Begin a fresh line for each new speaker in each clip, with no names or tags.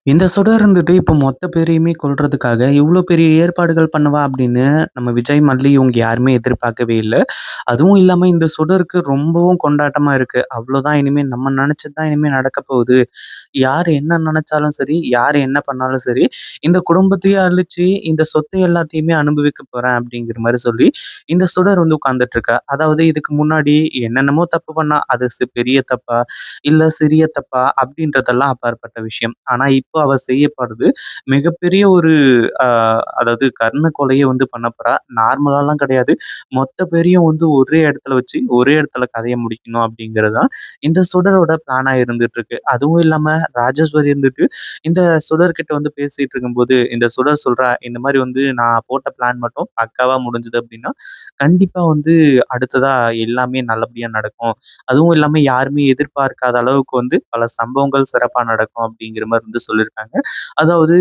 இந்த சுடர் இருந்துட்டு இப்போ மொத்த பேரையுமே கொல்றதுக்காக இவ்ளோ பெரிய ஏற்பாடுகள் பண்ணுவா அப்படின்னு நம்ம விஜய், மல்லி இவங்க யாருமே எதிர்பார்க்கவே இல்ல. அதுவும் இல்லாம இந்த சுடருக்கு ரொம்பவும் கொண்டாட்டமா இருக்கு. அவ்வளோதான் இனிமே நம்ம நெனச்சது தான் இனிமே நடக்க போகுது. யாரு என்ன நெனச்சாலும் சரி, யாரு என்ன பண்ணாலும் சரி, இந்த குடும்பத்தையே அழிச்சு இந்த சொத்து எல்லாத்தையுமே அனுபவிக்க போறேன் அப்படிங்கிற மாரி சொல்லி, இந்த சுடர் வந்து உட்கார்ந்துட்டு இருக்கா. அதாவது இதுக்கு முன்னாடி என்னென்னமோ தப்பு பண்ணா. அது பெரிய தப்பா? இல்ல சிறிய தப்பா? அப்படின்றதெல்லாம் அப்பாற்பட்ட விஷயம். ஆனா இப்போ அவ செய்ய போறது மிகப்பெரிய ஒரு அ அதாவது கர்ண கொலைய வந்து பண்ண போறா. நார்மலாலாம் கிடையாது. மொத்த பேரையும் வந்து ஒரே இடத்துல வச்சு, ஒரே இடத்துல கதைய முடிக்கணும் அப்படிங்கிறது தான் இந்த சுடரோட பிளானா இருந்துட்டு இருக்கு. அதுவும் இல்லாம ராஜேஸ்வரி இருந்துட்டு இந்த சுடர் கிட்ட வந்து பேசிட்டு இருக்கும்போது, இந்த சுடர் சொல்றா, "இந்த மாரி வந்து நான் போட்ட பிளான் மட்டும் பக்காவா முடிஞ்சது அப்படின்னா, கண்டிப்பா வந்து அடுத்ததா எல்லாமே நல்லபடியா நடக்கும். அதுவும் இல்லாம யாருமே எதிர்பார்க்காத அளவுக்கு வந்து பல சம்பவங்கள் சிறப்பா நடக்கும்." அப்படிங்கிற மாரி வந்து சொல்லியிருக்காங்க. அதாவது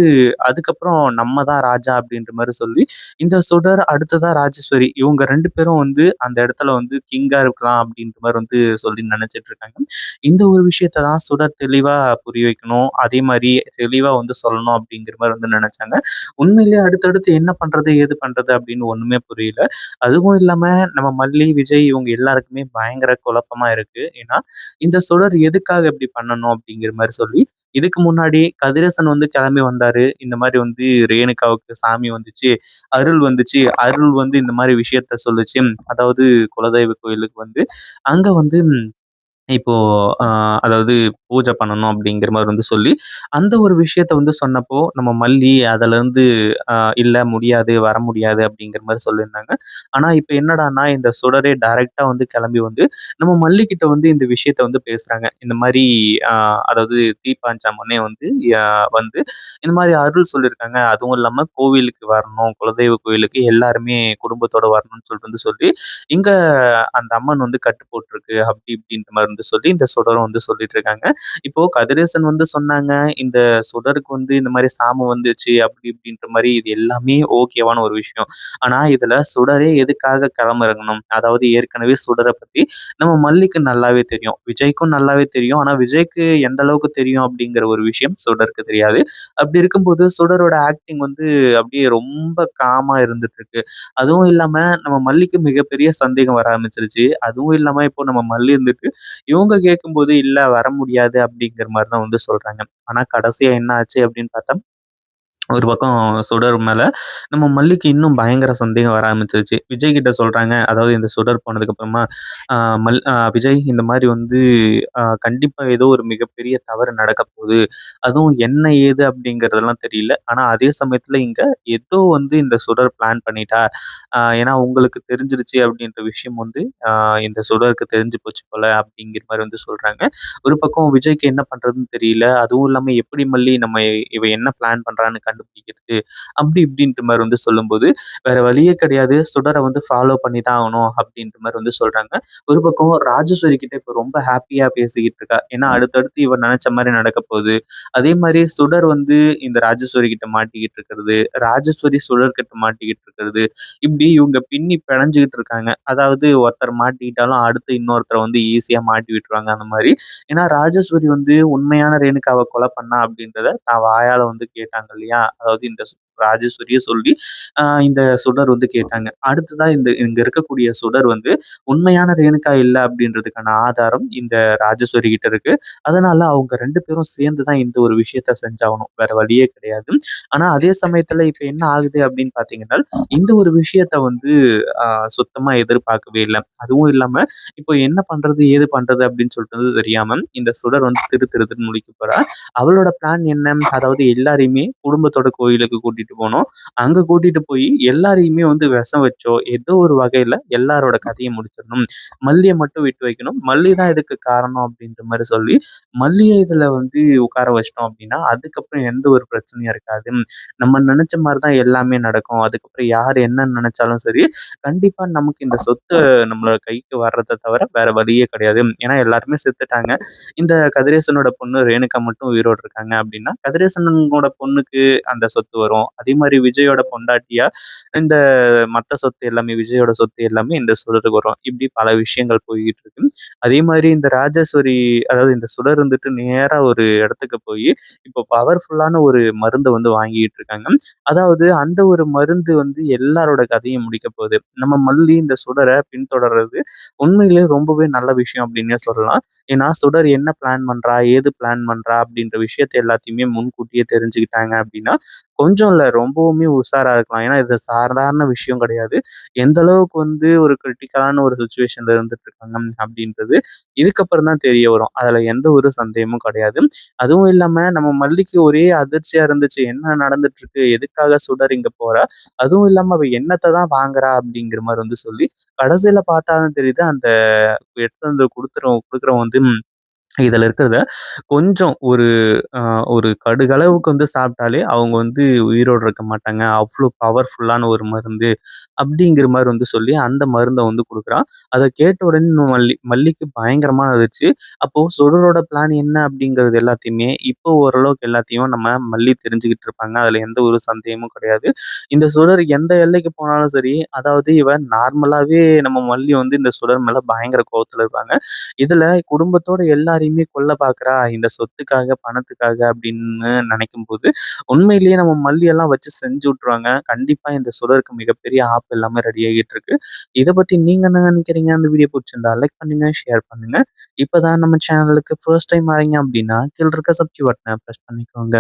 அதுக்கப்புறம் நம்ம தான் ராஜா அப்படின்ற மாரி சொல்லி, இந்த சுடர் அடுத்ததா ராஜேஸ்வரி இவங்க 2 பேரும் வந்து அந்த இடத்துல வந்து கிங்கா இருக்கலாம் அப்படின்ற மாரி வந்து சொல்லி நெனச்சிட்டு இருக்காங்க. இந்த ஒரு விஷயத்த தான் சுடர் தெளிவா புரிய வைக்கணும். அதே மாரி தெளிவா வந்து சொல்லணும் அப்படிங்கிற மாரி வந்து நெனச்சாங்க. உண்மையிலேயே அடுத்தடுத்து என்ன பண்றது? ஏது பண்றது? அப்படின்னு ஒண்ணுமே புரியல. அதுவும் இல்லாம நம்ம மல்லி, விஜய் இவங்க எல்லாருக்குமே பயங்கர குழப்பமா இருக்கு. ஏன்னா, இந்த சுடர் எதுக்காக இப்படி பண்ணணும் அப்படிங்கிற மாரி சொல்லி, இதுக்கு முன்னாடி கதிரேசன் வந்து கிளம்பி வந்தாரு. இந்த மாரி வந்து ரேணுகாவுக்கு சாமி வந்துச்சு, அருள் வந்துச்சு. அருள் வந்து இந்த மாரி விஷயத்த சொல்லுச்சு. அதாவது குலதெய்வ கோயிலுக்கு வந்து, அங்க வந்து இப்போ அ அதாவது பூஜை பண்ணணும் அப்படிங்கிற மாரி வந்து சொல்லி, அந்த ஒரு விஷயத்த வந்து சொன்னப்போ, நம்ம மல்லி அதுலருந்து அ இல்ல முடியாது, வர முடியாது அப்படிங்கிற மாரி சொல்லியிருந்தாங்க. ஆனா இப்ப என்னடான்னா, இந்த சுடரே டைரக்ட்டா வந்து கிளம்பி வந்து, நம்ம மல்லி கிட்ட வந்து இந்த விஷயத்த வந்து பேசுறாங்க. இந்த மாரி அ அதாவது தீப்பாஞ்சாமன்னே வந்து ய வந்து இந்த மாரி அருள் சொல்லியிருக்காங்க. அதுவும் இல்லாம கோவிலுக்கு வரணும், குலதெய்வ கோயிலுக்கு எல்லாருமே குடும்பத்தோட வரணும்னு சொல்லிட்டு வந்து சொல்லி, இங்க அந்த அம்மன் வந்து கட்டு போட்டுருக்கு அப்படி இப்படின்ற மாரி வந்து சொல்லி இந்த சுடரும் வந்து சொல்லிட்டு இருக்காங்க. இப்போ கதிரேசன் வந்து சொன்னாங்க, இந்த சுடருக்கு வந்து இந்த மாரி சாமம் வந்துச்சு அப்படி இப்படின்ற மாரி இது எல்லாமே ஓகேவான ஒரு விஷயம். ஆனா இதுல சுடரே எதுக்காக களமிறங்கணும்? அதாவது ஏற்கனவே சுடர பத்தி நம்ம மல்லிக்கு நல்லாவே தெரியும். விஜய்க்கும் நல்லாவே தெரியும். ஆனா விஜய்க்கு எந்த அளவுக்கு தெரியும் அப்படிங்கிற ஒரு விஷயம் சுடருக்கு தெரியாது. அப்படி இருக்கும்போது சுடரோட ஆக்டிங் வந்து அப்படியே ரொம்ப காமா இருந்துட்டு இருக்கு. அதுவும் இல்லாம நம்ம மல்லிக்கு மிகப்பெரிய சந்தேகம் வர ஆரம்பிச்சுருச்சு. அதுவும் இல்லாம இப்போ நம்ம மல்லி இருந்துட்டு, இவங்க கேட்கும்போது இல்ல வர முடியாது அப்படிங்கிற மாரி தான் வந்து சொல்றாங்க. ஆனா கடைசியா என்ன ஆச்சு அப்படின்னு பார்த்தா ஒரு பக்கம் சுடர் மேல நம்ம மல்லிக்கு இன்னும் பயங்கர சந்தேகம் வர ஆரம்பிச்சுருச்சு. விஜய் கிட்ட சொல்றாங்க. அதாவது இந்த சுடர் போனதுக்கு அப்புறமா, விஜய் இந்த மாரி வந்து கண்டிப்பா ஏதோ ஒரு மிகப்பெரிய தவறு நடக்க போகுது. அதுவும் என்ன ஏது அப்படிங்கிறதெல்லாம் தெரியல. ஆனா அதே சமயத்துல இங்க ஏதோ வந்து இந்த சுடர் பிளான் பண்ணிட்டா. ஏன்னா உங்களுக்கு தெரிஞ்சிருச்சு அப்படின்ற விஷயம் வந்து இந்த சுடருக்கு தெரிஞ்சு போச்சு போல அப்படிங்கிற மாரி வந்து சொல்றாங்க. ஒரு பக்கம் விஜய்க்கு என்ன பண்றதுன்னு தெரியல. அதுவும் இல்லாம எப்படி மல்லி நம்ம இவ என்ன பிளான் பண்றான்னு கண்டுபிடிக்கிறது, அப்படி இப்படின்ற மாரி வந்து சொல்லும்போது, வேற வழியே கிடையாது. சுடர வந்து ஃபாலோ பண்ணி தான் ஆகணும் அப்படின்ற மாரி வந்து சொல்றாங்க. ஒரு பக்கம் ராஜேஸ்வரி கிட்ட இப்ப ரொம்ப ஹாப்பியா பேசிக்கிட்டு இருக்கா. ஏன்னா அடுத்தடுத்து இவ நெனச்ச மாரி நடக்க போகுது. அதே மாரி சுடர் வந்து இந்த ராஜேஸ்வரி கிட்ட மாட்டிக்கிட்டு இருக்கிறது, ராஜேஸ்வரி சுடர் கிட்ட மாட்டிக்கிட்டு இருக்கிறது, இப்படி இவங்க பின்னி பிணைஞ்சுகிட்டு இருக்காங்க. அதாவது ஒருத்தர் மாட்டிக்கிட்டாலும் அடுத்து இன்னொருத்தர வந்து ஈஸியா மாட்டி விட்டுருவாங்க அந்த மாரி. ஏன்னா ராஜேஸ்வரி வந்து உண்மையான ரேணுகாவ கொலை பண்ணா அப்படின்றத தான் வாயால வந்து கேட்டாங்க இல்லையா? அதாவது இந்த ராஜேஸ்வரியே சொல்லி இந்த சுடர் வந்து கேட்டாங்க. அடுத்ததா இந்த இங்க இருக்கக்கூடிய சுடர் வந்து உண்மையான ரேணுகா இல்ல அப்படின்றதுக்கான ஆதாரம் இந்த ராஜேஸ்வரி கிட்ட இருக்கு. அதனால அவங்க 2 பேரும் சேர்ந்து தான் இந்த ஒரு விஷயத்த செஞ்சாகணும். வேற வழியே கிடையாது. ஆனா அதே சமயத்துல இப்ப என்ன ஆகுது அப்படின்னு பார்த்தீங்கன்னா, இந்த ஒரு விஷயத்த வந்து அ சுத்தமா எதிர்பார்க்கவே இல்ல. அதுவும் இல்லாம இப்போ என்ன பண்றது? ஏது பண்றது? அப்படின்னு சொல்லிட்டு தெரியாம இந்த சுடர் வந்து திருன்னு முழிக்க போறா. அவளோட பிளான் என்ன? அதாவது எல்லாரையுமே குடும்பத்தோட கோயிலுக்கு கூட்டிட்டு போணும். அங்க கூட்டிட்டு போய் எல்லாரையுமே வந்து விஷம் வச்சோ, ஏதோ ஒரு வகையில எல்லாரோட கதைய முடிச்சிடணும். மல்லிய மட்டும் விட்டு வைக்கணும். மல்லி தான் இதுக்கு காரணம் அப்படின்ற மாரி சொல்லி, மல்லிய இதுல வந்து உட்கார வச்சுட்டோம் அப்படின்னா, அதுக்கப்புறம் எந்த ஒரு பிரச்சனையும் இருக்காது. நம்ம நெனச்ச மாரி தான் எல்லாமே நடக்கும். அதுக்கப்புறம் யார் என்ன நெனச்சாலும் சரி, கண்டிப்பா நமக்கு இந்த சொத்து நம்மளோட கைக்கு வர்றத தவிர வேற வழியே கிடையாது. ஏன்னா எல்லாருமே செத்துட்டாங்க. இந்த கதிரேசனோட பொண்ணு ரேணுகா மட்டும் உயிரோட இருக்காங்க அப்படின்னா, கதிரேசனோட பொண்ணுக்கு அந்த சொத்து வரும். அதே மாரி விஜயோட பொண்டாட்டியா இந்த மத்த சொத்து எல்லாமே விஜயோட சொத்து எல்லாமே இந்த சுடருக்கு வரும். இப்படி பல விஷயங்கள் போய்க்கிட்டு இருக்கு. அதே மாரி இந்த ராஜேஸ்வரி அதாவது இந்த சுடர் வந்துட்டு நேரா ஒரு இடத்துக்கு போயி, இப்போ பவர்ஃபுல்லான ஒரு மருந்த வந்து வாங்கிட்டு இருக்காங்க. அதாவது அந்த ஒரு மருந்து வந்து எல்லாரோட கதையும் முடிக்க போகுது. நம்ம மல்லி இந்த சுடர பின்தொடர்றது உண்மையிலேயே ரொம்பவே நல்ல விஷயம் அப்படின்னே சொல்லலாம். ஏன்னா சுடர் என்ன பிளான் பண்றா, ஏது பிளான் பண்றா அப்படின்ற விஷயத்த எல்லாத்தையுமே முன்கூட்டியே தெரிஞ்சுக்கிட்டாங்க அப்படின்னா, கொஞ்சம் இல்ல ரொம்பவுமே உஷாரா இருக்கலாம். ஏன்னா இது சாதாரண விஷயம் கிடையாது. எந்த அளவுக்கு வந்து ஒரு கிரிட்டிக்கலான ஒரு சிச்சுவேஷன்ல இருந்துட்டு இருக்காங்க அப்படின்றது இதுக்கப்புறம் தான் தெரிய வரும். அதுல எந்த ஒரு சந்தேகமும் கிடையாது. அதுவும் இல்லாம நம்ம மல்லிக்கு ஒரே அதிர்ச்சியா இருந்துச்சு. என்ன நடந்துட்டு இருக்கு? எதுக்காக சுடர் இங்க போறா? அதுவும் இல்லாம அவ என்னத்த தான் வாங்குறா? அப்படிங்கிற மாரி வந்து சொல்லி, கடைசியில பார்த்தா தான் தெரியுது அந்த எடுத்துட்டு வந்து குடுக்குறவன் வந்து இதுல இருக்கிறத கொஞ்சம் ஒரு கடுகளவுக்கு வந்து சாப்பிட்டாலே அவங்க வந்து உயிரோட இருக்க மாட்டாங்க. அவ்ளோ பவர்ஃபுல்லான ஒரு மருந்து. அப்படிங்கிற மாரி வந்து சொல்லி அந்த மருந்த வந்து குடுக்குறான். அத கேட்ட உடனே மல்லிக்கு பயங்கரமான அதிர்ச்சி. அப்போ சுடரோட பிளான் என்ன அப்படிங்கிறது எல்லாத்தையுமே இப்போ ஓரளவுக்கு எல்லாத்தையும் நம்ம மல்லி தெரிஞ்சுக்கிட்டு இருப்பாங்க. அதுல எந்த ஒரு சந்தேகமும் கிடையாது. இந்த சுடர் எந்த எல்லைக்கு போனாலும் சரி, அதாவது இவ நார்மலாவே நம்ம மல்லி வந்து இந்த சுடர் மேல பயங்கர கோவத்துல இருப்பாங்க. இதுல குடும்பத்தோட எல்லாரையுமே கொல்ல பார்க்குறா, இந்த சொத்துக்காக, பணத்துக்காக அப்படின்னு நினைக்கும்போது, உண்மையிலேயே நம்ம மல்லி எல்லாம் வச்சு செஞ்சு விட்டுருவாங்க. கண்டிப்பா இந்த சுடருக்கு மிகப்பெரிய ஆப்பு எல்லாமே ரெடி ஆகிட்டு இருக்கு. இத பத்தி நீங்க என்ன நினைக்கிறீங்க? அந்த வீடியோ புடிச்சிருந்தா லைக் பண்ணுங்க, ஷேர் பண்ணுங்க. இப்பதான் நம்ம சேனலுக்கு ஃபர்ஸ்ட் டைம் வரீங்க அப்படின்னா, கீழ இருக்க சப்ஸ்கிரைப் பட்டன பிரஸ் பண்ணிக்கோங்க.